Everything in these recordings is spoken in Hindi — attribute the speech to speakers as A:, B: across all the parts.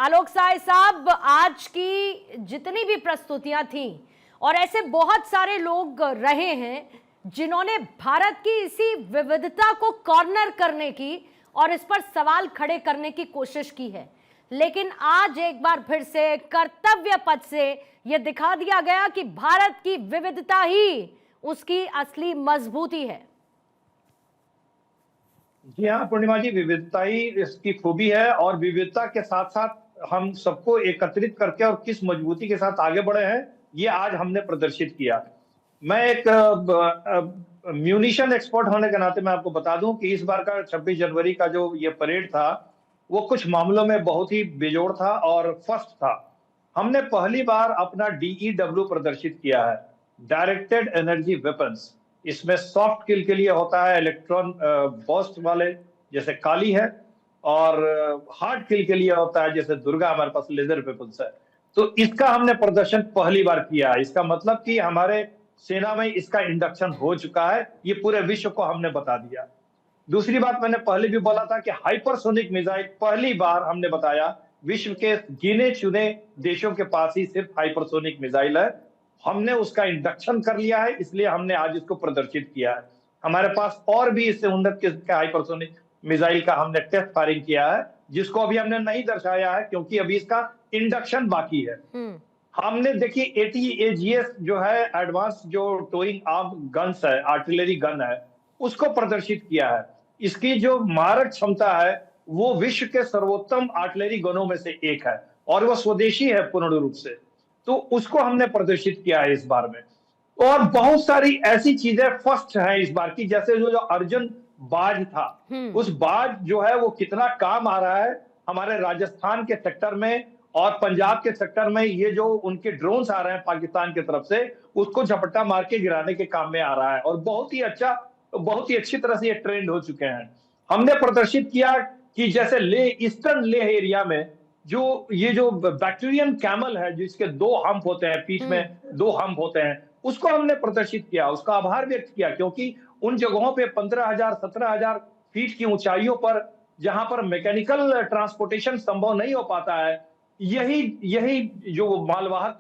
A: आलोक साय साहब, आज की जितनी भी प्रस्तुतियां थी और ऐसे बहुत सारे लोग रहे हैं जिन्होंने भारत की इसी विविधता को कॉर्नर करने की और इस पर सवाल खड़े करने की कोशिश की है, लेकिन आज एक बार फिर से कर्तव्य पथ से यह दिखा दिया गया कि भारत की विविधता ही उसकी असली मजबूती है।
B: जी हाँ पूर्णिमा जी, विविधता ही इसकी खूबी है और विविधता के साथ साथ हम सबको एकत्रित करके और किस मजबूती के साथ आगे बढ़े हैं, ये आज हमने प्रदर्शित किया। मैं एक म्यूनिशन एक्सपर्ट होने के नाते मैं आपको बता दूं कि इस बार का 26 जनवरी का जो ये परेड था, वो कुछ मामलों में बहुत ही बेजोड़ था और फर्स्ट था। हमने पहली बार अपना DEW प्रदर्शित किया है, डायरेक्टेड एनर्जी वेपन्स। इसमें सॉफ्ट किल के लिए होता है इलेक्ट्रॉन बर्स्ट वाले जैसे काली है, और हार्ड किल के लिए होता है जैसे दुर्गा, हमारे पास लेजर वेपन्स है। तो इसका हमने प्रदर्शन पहली बार किया। इसका मतलब कि हमारे सेना में इसका इंडक्शन हो चुका है, ये पूरे विश्व को हमने बता दिया। दूसरी बात, मैंने पहले भी बोला था कि हाइपरसोनिक मिसाइल पहली बार हमने बताया, विश्व के गिने चुने देशों के पास ही सिर्फ हाइपरसोनिक मिसाइल है। हमने उसका इंडक्शन कर लिया है, इसलिए हमने आज इसको प्रदर्शित किया है। हमारे पास और भी इससे उन्नत किस्म के हाइपरसोनिक मिसाइल का हमने टेस्ट फायरिंग किया है, जिसको अभी हमने नहीं दर्शाया है क्योंकि अभी इसका इंडक्शन बाकी है। हमने देखिए ATAGS जो है, एडवांस जो टोइंग आर्म गन्स है, आर्टिलरी गन है, उसको प्रदर्शित किया है। इसकी जो मारक क्षमता है वो विश्व के सर्वोत्तम आर्टिलरी गनों में से एक है और वो स्वदेशी है पूर्ण रूप से। तो उसको हमने प्रदर्शित किया है इस बार में। और बहुत सारी ऐसी चीजें फर्स्ट हैं इस बार की, जैसे जो अर्जुन बाज था, उस बाज जो है वो कितना काम आ रहा है हमारे राजस्थान के सेक्टर में और पंजाब के सेक्टर में। ये जो उनके ड्रोन्स आ रहे हैं पाकिस्तान की तरफ से, उसको झपट्टा मार के गिराने के काम में आ रहा है और बहुत ही अच्छा, बहुत ही अच्छी तरह से ये ट्रेंड हो चुके हैं। हमने प्रदर्शित किया कि जैसे ईस्टर्न लेह एरिया में जो ये जो बैक्टीरियन कैमल है, जिसके 2 हम्प होते हैं, पीठ में 2 हम्प होते हैं, उसको हमने प्रदर्शित किया, उसका आभार व्यक्त किया, क्योंकि उन जगहों पे 15,000 17,000 फीट की ऊंचाइयों पर, जहां पर मैकेनिकल ट्रांसपोर्टेशन संभव नहीं हो पाता है, यही जो मालवाहक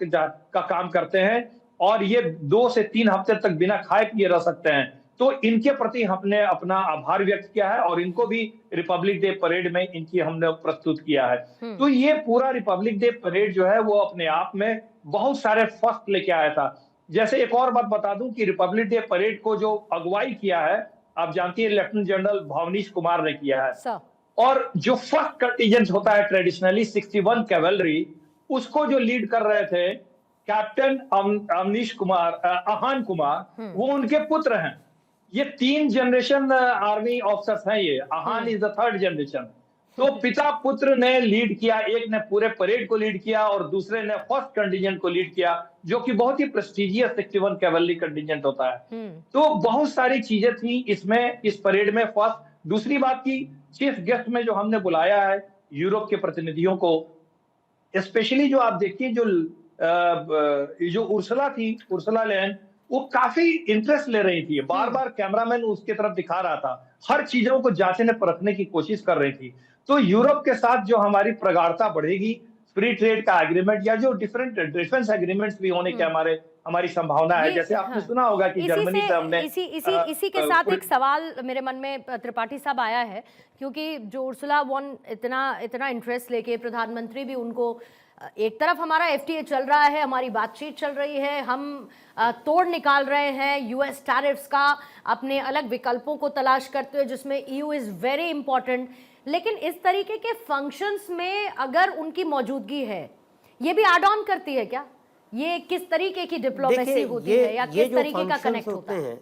B: का काम करते हैं और ये 2 से 3 हफ्ते तक बिना खाए पिए रह सकते हैं। तो इनके प्रति हमने अपना आभार व्यक्त किया है और इनको भी रिपब्लिक डे परेड में इनकी हमने प्रस्तुत किया है। तो ये पूरा रिपब्लिक डे परेड जो है वो अपने आप में बहुत सारे फर्स्ट लेके आया था। जैसे एक और बात बता दूं कि रिपब्लिक डे परेड को जो अगुवाई किया है, आप जानती है, लेफ्टिनेंट जनरल भवनीश कुमार ने किया है। और जो फर्स्ट कंटीजेंट होता है ट्रेडिशनली 61 कैवेलरी, उसको जो लीड कर रहे थे कैप्टन अमनीश कुमार, आहान कुमार, वो उनके पुत्र हैं। ये 3 जनरेशन आर्मी ऑफिसर्स हैं। ये आहान इज द 3rd जनरेशन। तो पिता पुत्र ने लीड किया, एक ने पूरे परेड को लीड किया और दूसरे ने फर्स्ट कंटीजेंट को लीड किया, जो कि बहुत ही प्रेस्टिजियस 61 कैवेलरी कंटीजेंट होता है। तो बहुत सारी चीजें थी इसमें, इस परेड में फर्स्ट। दूसरी बात की, चीफ गेस्ट में जो हमने बुलाया है यूरोप के प्रतिनिधियों को, स्पेशली जो आप देखिए जो उर्सुला लेन, वो काफी इंटरेस्ट ले रही थी, बार बार कैमरामैन उसके तरफ दिखा रहा था, हर चीजों को जांचने परखने की कोशिश कर रही थी। तो यूरोप के साथ जो हमारी प्रगाढ़ता बढ़ेगी, फ्री ट्रेड का एग्रीमेंट या जो डिफरेंट डिफेंस एग्रीमेंट्स भी होने के हमारी संभावना है। जैसे आपने सुना होगा कि जर्मनी से हमने
A: इसी के साथ एक सवाल मेरे मन में त्रिपाठी साहब आया है, क्योंकि जो उर्सुला वॉन इतना इंटरेस्ट लेके, प्रधानमंत्री भी उनको, एक तरफ हमारा FTA चल रहा है, हमारी बातचीत चल रही है, हम तोड़ निकाल रहे हैं US टैरिफ्स का, अपने अलग विकल्पों को तलाश करते हुए, जिसमें EU इज वेरी इंपॉर्टेंट। लेकिन इस तरीके के फंक्शंस में अगर उनकी मौजूदगी है, ये भी एड ऑन करती है क्या? ये किस तरीके की डिप्लोमेसी होती है या किस तरीके का कनेक्ट होता है?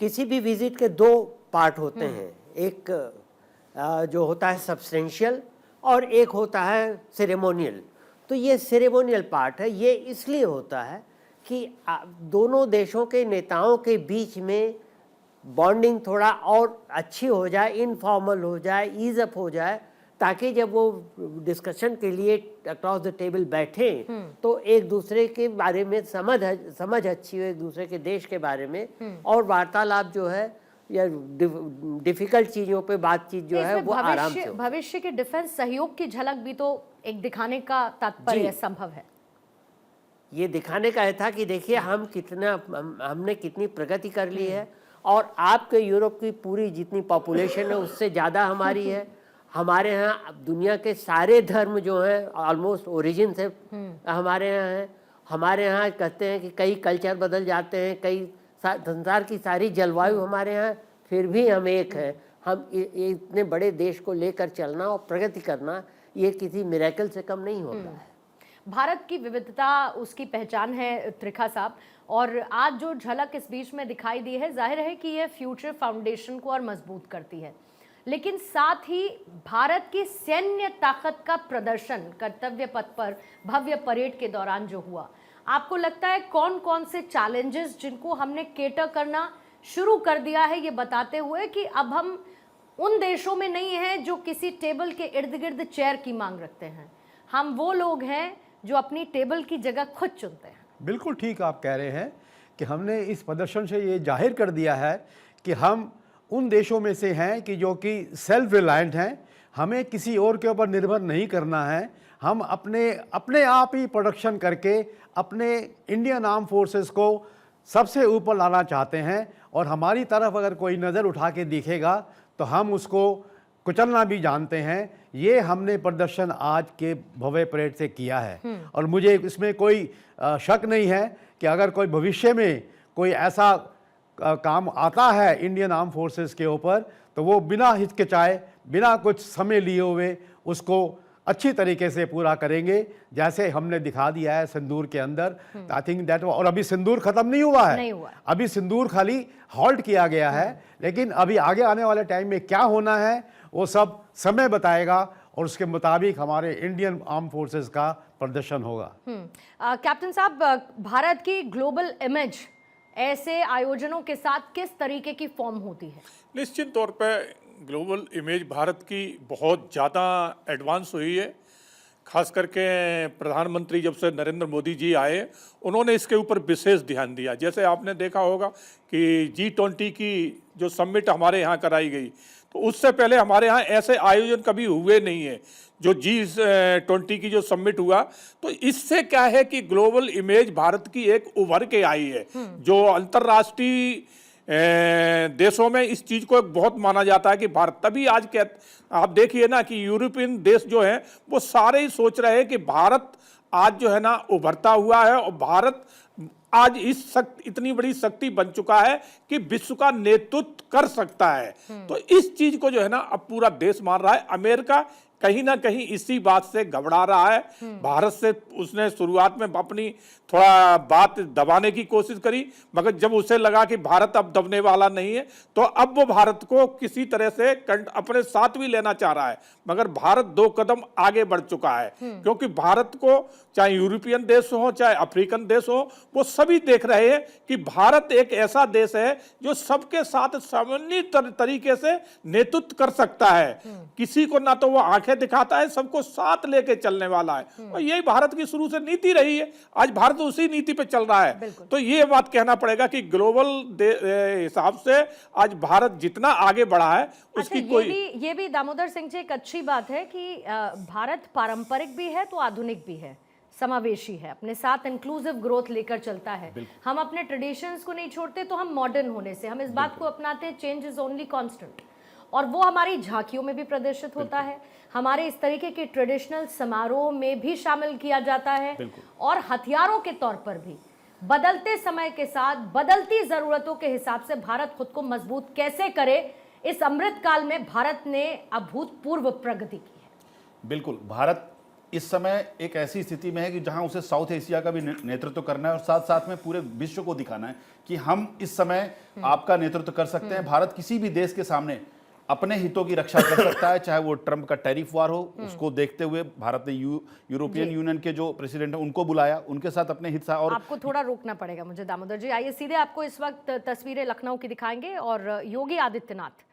C: किसी भी विजिट के 2 पार्ट होते हैं, एक जो होता है सब्सटेंशियल और एक होता है सेरेमोनियल। तो ये सेरेमोनियल पार्ट है, ये इसलिए होता है कि दोनों देशों के नेताओं के बीच में बॉन्डिंग थोड़ा और अच्छी हो जाए, इनफॉर्मल हो जाए, ईज अप हो जाए, ताकि जब वो डिस्कशन के लिए अक्रॉस द टेबल बैठे तो एक दूसरे के बारे में समझ अच्छी हो, एक दूसरे के देश के बारे में, और वार्तालाप जो है या डिफिकल्ट चीजों पे बातचीत जो है वो आराम से हो।
A: भविष्य के डिफेंस सहयोग की झलक भी तो एक दिखाने का तात्पर्य संभव है?
C: ये दिखाने का था कि देखिए हमने कितनी प्रगति कर ली है, और आपके यूरोप की पूरी जितनी पॉपुलेशन है उससे ज़्यादा हमारी है। हमारे यहाँ दुनिया के सारे धर्म जो हैं ऑलमोस्ट ओरिजिन से हमारे यहाँ हैं। हमारे यहाँ कहते हैं कि कई कल्चर बदल जाते हैं, कई संसार की सारी जलवायु हमारे यहाँ, फिर भी हम एक हैं। हम इतने बड़े देश को लेकर चलना और प्रगति करना ये किसी मिरेकल से कम नहीं होता है।
A: भारत की विविधता उसकी पहचान है त्रिखा साहब, और आज जो झलक इस बीच में दिखाई दी है, जाहिर है कि ये फ्यूचर फाउंडेशन को और मजबूत करती है। लेकिन साथ ही भारत की सैन्य ताकत का प्रदर्शन कर्तव्य पथ पर भव्य परेड के दौरान जो हुआ, आपको लगता है कौन कौन से चैलेंजेस जिनको हमने केटर करना शुरू कर दिया है, ये बताते हुए कि अब हम उन देशों में नहीं हैं जो किसी टेबल के इर्द गिर्द चेयर की मांग रखते हैं, हम वो लोग हैं जो अपनी टेबल की जगह खुद चुनते हैं।
D: बिल्कुल ठीक आप कह रहे हैं कि हमने इस प्रदर्शन से ये जाहिर कर दिया है कि हम उन देशों में से हैं कि जो कि सेल्फ रिलायंट हैं, हमें किसी और के ऊपर निर्भर नहीं करना है। हम अपने आप ही प्रोडक्शन करके अपने इंडियन आर्म फोर्सेस को सबसे ऊपर लाना चाहते हैं, और हमारी तरफ अगर कोई नज़र उठा के दिखेगा तो हम उसको कुचलना भी जानते हैं। ये हमने प्रदर्शन आज के भव्य परेड से किया है, और मुझे इसमें कोई शक नहीं है कि अगर कोई भविष्य में कोई ऐसा काम आता है इंडियन आर्म फोर्सेस के ऊपर, तो वो बिना हिचकिचाए, बिना कुछ समय लिए हुए उसको अच्छी तरीके से पूरा करेंगे, जैसे हमने दिखा दिया है सिंदूर के अंदर। आई थिंक दैट, और अभी सिंदूर खत्म नहीं हुआ है, अभी सिंदूर खाली हॉल्ट किया गया है, लेकिन अभी आगे आने वाले टाइम में क्या होना है वो सब समय बताएगा, और उसके मुताबिक हमारे इंडियन आर्म फोर्सेस का प्रदर्शन होगा।
A: कैप्टन साहब, भारत की ग्लोबल इमेज ऐसे आयोजनों के साथ किस तरीके की फॉर्म होती है?
E: निश्चित तौर पे ग्लोबल इमेज भारत की बहुत ज़्यादा एडवांस हुई है। खास करके प्रधानमंत्री जब से नरेंद्र मोदी जी आए, उन्होंने इसके ऊपर विशेष ध्यान दिया। जैसे आपने देखा होगा कि G20 की जो समिट हमारे यहाँ कराई गई, तो उससे पहले हमारे यहाँ ऐसे आयोजन कभी हुए नहीं है। जो G20 की जो समिट हुआ, तो इससे क्या है कि ग्लोबल इमेज भारत की एक उभर के आई है, जो अंतर्राष्ट्रीय देशों में इस चीज को बहुत माना जाता है कि भारत, तभी आज आप देखिए ना कि यूरोपियन देश जो हैं वो सारे ही सोच रहे हैं कि भारत आज जो है ना उभरता हुआ है, और भारत आज इतनी बड़ी शक्ति बन चुका है कि विश्व का नेतृत्व कर सकता है। तो इस चीज को जो है ना अब पूरा देश मान रहा है। अमेरिका कहीं ना कहीं इसी बात से घबरा रहा है। भारत से उसने शुरुआत में अपनी थोड़ा बात दबाने की कोशिश करी, मगर जब उसे लगा कि भारत अब दबने वाला नहीं है, तो अब वो भारत को किसी तरह से अपने साथ भी लेना चाह रहा है। मगर भारत 2 कदम आगे बढ़ चुका है, क्योंकि भारत को चाहे यूरोपियन देश हो चाहे अफ्रीकन देश हो, वो सभी देख रहे हैं कि भारत एक ऐसा देश है जो सबके साथ समन्वित तरीके से नेतृत्व कर सकता है। किसी को ना तो वो आंखें दिखाता है, सबको साथ लेके चलने वाला है, और यही भारत की शुरू से नीति रही है। आज भारत उसी नीति पे चल रहा है। तो ये बात कहना पड़ेगा कि ग्लोबल हिसाब से आज भारत जितना आगे बढ़ा है उसकी
A: ये भी दामोदर सिंह जी एक अच्छी बात है कि भारत पारंपरिक भी है तो आधुनिक भी है, समावेशी है, अपने साथ इंक्लूसिव ग्रोथ लेकर चलता है। हम अपने ट्रेडिशंस को नहीं छोड़ते, तो हम मॉडर्न होने से हम इस बात को अपनाते हैं, चेंज इज ओनली कांस्टेंट, और वो हमारी झांकियों में भी प्रदर्शित होता है, हमारे इस तरीके के ट्रेडिशनल समारोह में भी शामिल किया जाता है, और हथियारों के तौर पर भी बदलते समय के साथ बदलती जरूरतों के हिसाब से भारत खुद को मजबूत कैसे करे, इस अमृत काल में भारत ने अभूतपूर्व प्रगति की है।
F: बिल्कुल, भारत इस समय एक ऐसी स्थिति में है कि जहां उसे साउथ एशिया का भी नेतृत्व करना है, और साथ साथ में पूरे विश्व को दिखाना है कि हम इस समय आपका नेतृत्व कर सकते हैं। भारत किसी भी देश के सामने अपने हितों की रक्षा कर सकता है, चाहे वो ट्रंप का टैरिफ वार हो, उसको देखते हुए भारत ने यूरोपियन यूनियन के जो प्रेसिडेंट है उनको बुलाया, उनके साथ अपने हित। और
A: आपको थोड़ा रोकना पड़ेगा मुझे दामोदर जी, आइए सीधे आपको इस वक्त तस्वीरें लखनऊ की दिखाएंगे, और योगी आदित्यनाथ